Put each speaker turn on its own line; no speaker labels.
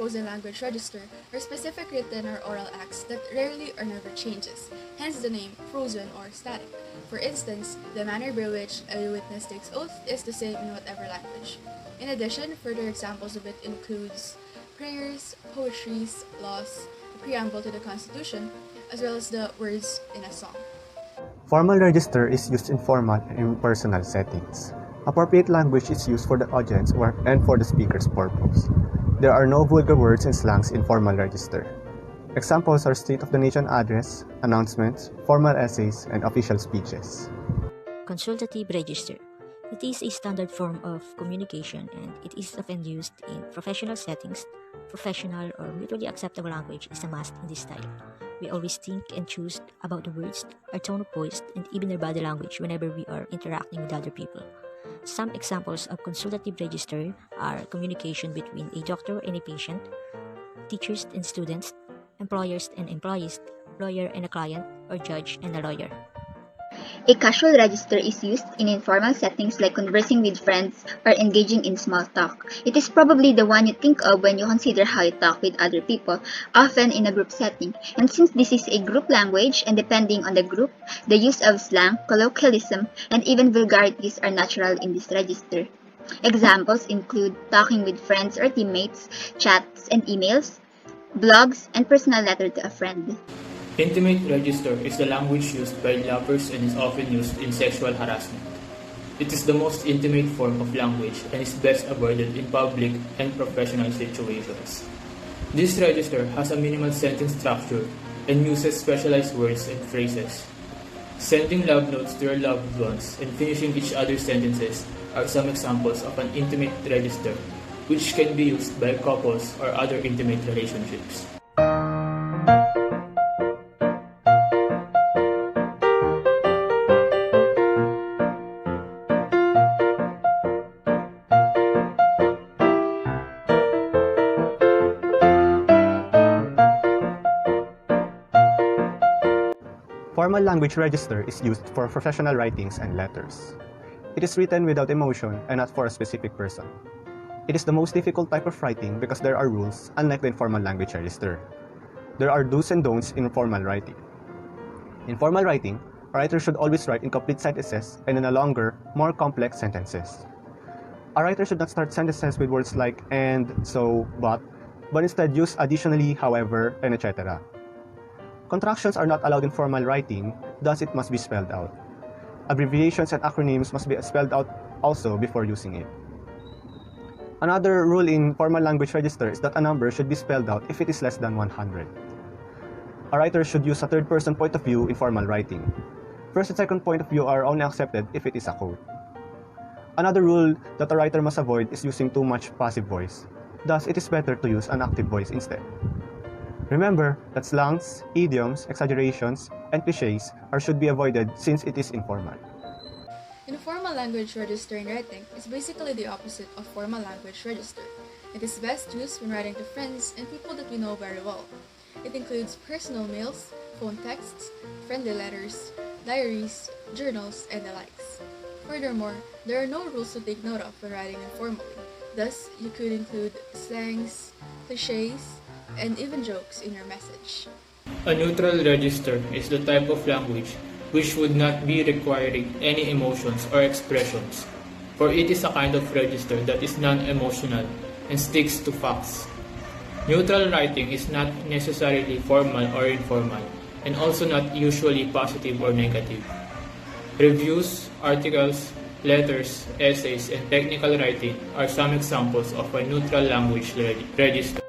composing language register are specific written or oral acts that rarely or never changes, hence the name frozen or static. For instance, the manner by which a witness takes oath is the same in whatever language. In addition, further examples of it includes prayers, poetries, laws, the preamble to the Constitution, as well as the words in a song.
Formal register is used in formal and impersonal settings. Appropriate language is used for the audience and for the speaker's purpose. There are no vulgar words and slangs in formal register. Examples are State of the Nation address, announcements, formal essays, and official speeches.
Consultative register. It is a standard form of communication and it is often used in professional settings. Professional or mutually acceptable language is a must in this style. We always think and choose about the words, our tone of voice, and even our body language whenever we are interacting with other people. Some examples of consultative register are communication between a doctor and a patient, teachers and students, employers and employees, lawyer and a client, or judge and a lawyer.
A casual register is used in informal settings like conversing with friends or engaging in small talk. It is probably the one you think of when you consider how you talk with other people, often in a group setting. And since this is a group language and depending on the group, the use of slang, colloquialism, and even vulgarities are natural in this register. Examples include talking with friends or teammates, chats and emails, blogs, and personal letter to a friend.
Intimate register is the language used by lovers and is often used in sexual harassment. It is the most intimate form of language and is best avoided in public and professional situations. This register has a minimal sentence structure and uses specialized words and phrases. Sending love notes to your loved ones and finishing each other's sentences are some examples of an intimate register, which can be used by couples or other intimate relationships.
Formal language register is used for professional writings and letters. It is written without emotion and not for a specific person. It is the most difficult type of writing because there are rules, unlike the informal language register. There are do's and don'ts in formal writing. In formal writing, a writer should always write in complete sentences and in a longer, more complex sentences. A writer should not start sentences with words like and, so, but instead use additionally, however, and etc. Contractions are not allowed in formal writing, thus it must be spelled out. Abbreviations and acronyms must be spelled out also before using it. Another rule in formal language register is that a number should be spelled out if it is less than 100. A writer should use a third-person point of view in formal writing. First and second point of view are only accepted if it is a quote. Another rule that a writer must avoid is using too much passive voice. Thus, it is better to use an active voice instead. Remember that slangs, idioms, exaggerations, and cliches should be avoided since it is informal.
Informal language register in writing is basically the opposite of formal language register. It is best used when writing to friends and people that we know very well. It includes personal mails, phone texts, friendly letters, diaries, journals, and the likes. Furthermore, there are no rules to take note of when writing informally. Thus, you could include slangs, cliches, and even jokes in your message.
A neutral register is the type of language which would not be requiring any emotions or expressions, for it is a kind of register that is non-emotional and sticks to facts. Neutral writing is not necessarily formal or informal, and also not usually positive or negative. Reviews, articles, letters, essays, and technical writing are some examples of a neutral language register.